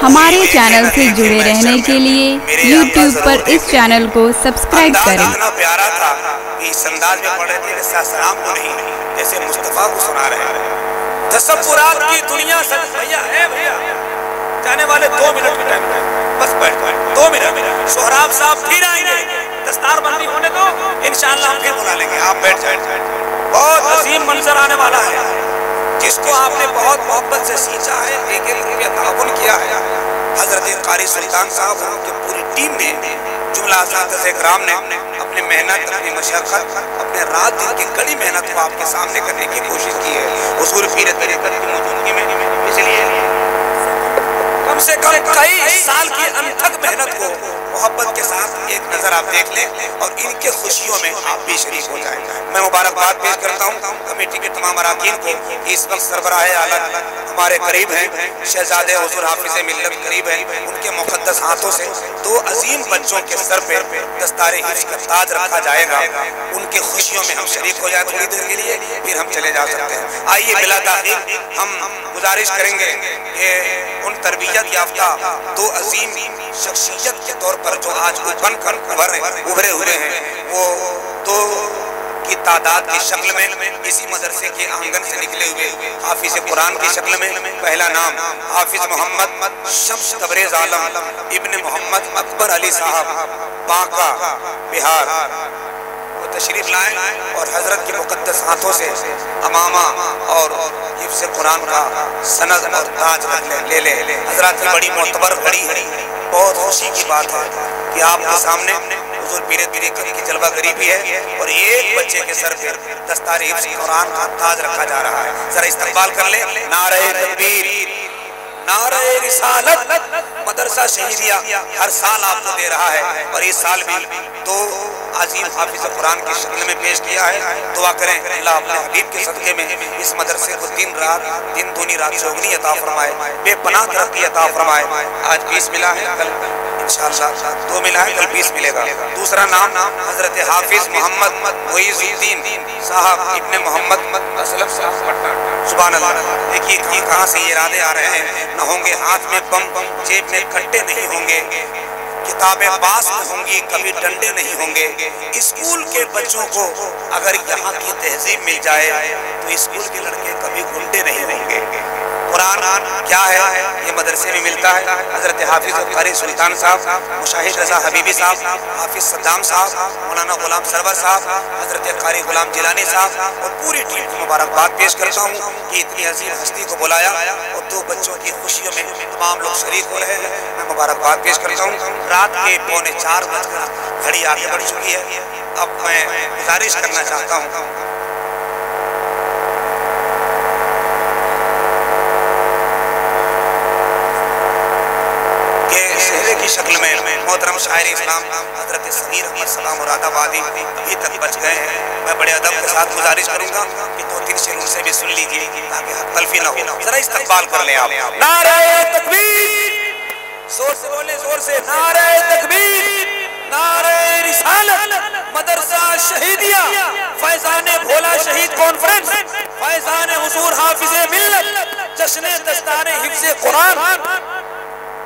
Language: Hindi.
हमारे चैनल से जुड़े रहने के लिए YouTube पर इस चैनल को सब्सक्राइब करें। इतना प्यारा था कि इस अंदाज में पढ़ रहे थे सलाम को नहीं, जैसे मुस्तफा को सुना रहे हैं। तसव्वुरात की दुनिया सच भैया है भैया, जाने वाले 2 मिनट का टाइम बस बैठ 2 मिनट। सोहराब साहब फिर आएंगे, दस्तार बंदी होने दो, इंशाअल्लाह हम फिर बुला लेंगे, आप बैठ जाए। बहुत अजीम मंजर आने वाला है, जिसको आपने बहुत मोहब्बत से सींचा है, एक रुपया ताउन किया है। हजरत कारी सुल्तान साहब और उनकी पूरी टीम ने, जुमला असातिज़े किराम ने अपनी मेहनत, अपनी मशक्क़त, अपने रात दिन की कड़ी मेहनत को आपके सामने करने की कोशिश की है हुज़ूर पीर तरीक़त की मौजूदगी में। इसलिए कम से कम कई साल की अनथक मेहनत को मोहब्बत के साथ एक नजर आप देख लें और इनके खुशियों में आप भी शरीक हो जाएं। मैं मुबारकबाद पेश करता हूँ कमेटी के तमाम अरकान को। इस वक्त सरबराह आलम हमारे करीब हैं, शहजादे हुज़ूर हाफिज़े मिल्लत करीब हैं। उनके मुक़द्दस हाथों से 2 अजीम बच्चों के सर पे दस्तारे हिफ्ज़ का ताज रखा जाएगा। उनकी खुशियों में हम शरीक हो जाए थोड़ी देर के लिए, फिर हम चले जा सकते हैं। आइए बिला ताख़ीर हम गुजारिश करेंगे कि उन तरबियत याफ्ता 2 अजीम शख्सियत के तौर पर जो आज बनकर उभरे हुए हैं, वो 2 की तादाद की शक्ल में इसी मदरसे के आंगन से निकले हुए हाफिज कुरान की शक्ल में। पहला नाम हाफिज मोहम्मद शम्स तबरेज आलम इब्न मोहम्मद अकबर अली साहब, बांका बिहार, वो तशरीफ लाए और हजरत के मुकद्दस हाथों से अमामा और हिफ्ज़ कुरान का सनद और ताज ले ले। हजरत की बड़ी मोतबर घड़ी है, बहुत खुशी की बात है कि आपके सामने हुज़ूर पीर तरीक़त की जलवा गरीबी है और एक बच्चे के सर पर दस्तार हिफ्ज़ कुरान का ताज रखा जा रहा है। जरा इस्तकबाल कर ले। नारे तकबीर, नारे रिसालत। मदरसा शहीदिया हर साल आपको दे रहा है और इस साल भी 2 अजीम हाफिज कुरान की शक्ल में पेश किया है। दुआ करें अल्लाह अपने हबीब के सदक़े में इस मदरसे को दिन दूनी रात चौगनी अता फरमाए, बेपनाह तरक्की अता फरमाए। आज 20 मिला है, कल इंशाअल्लाह 2 मिला है, कल 20 मिलेगा। दूसरा नाम हजरत हाफिज मोहम्मद मुईज़ुद्दीन साहब इब्न मोहम्मद असलम साहब पटना। सुभान अल्लाह। देखिए कहाँ से ये इरादे आ रहे हैं। न होंगे हाथ में बम, जेब में कट्टे नहीं होंगे, किताबें पास में होंगी, कभी डंडे नहीं होंगे। स्कूल के बच्चों को अगर यहाँ की तहजीब मिल जाए तो स्कूल के लड़के कभी गुंडे नहीं होंगे। कुरान क्या है ये मदरसे में मिलता है। हजरत हाफिज कारी सुल्तान साहब, मुशाहिद रजा हबीबी साहब, हाफिज सद्दाम साहब, मौलाना गुलाम सरवर साहब, हजरत कारी गुलाम जिलानी साहब और पूरी टीम को मुबारकबाद पेश करता हूँ कि इतनी अजीम हस्ती को बुलाया और 2 बच्चों की खुशियों में तमाम लोग शरीक हो रहे हैं। मैं मुबारकबाद पेश करता हूँ। रात के 3:45 बजकर घड़ी आगे बढ़ चुकी है। अब मैं गुजारिश करना चाहता हूँ की शक्ल में मोहतरम शायर इस्लाम हजरत सगीर अहमद सलाम मुरादाबादी अभी तक बच गए हैं। मैं बड़े अदब के साथ गुजारिश करूंगा कि 2-3 शेर उनसे भी सुन लीजिए ताकि हक तलफी ना हो। जरा इस्तकबाल कर लें आप। नारे तकबीर, जोर से बोले, जोर से। नारे तकबीर, नारे रिसालत। मदरसा शहीदिया फैजाने भोला शहीद कॉन्फ्रेंस, फैजाने हुज़ूर हाफिज़े मिल्लत, जश्न दस्तारे हिफ्ज़े कुरान।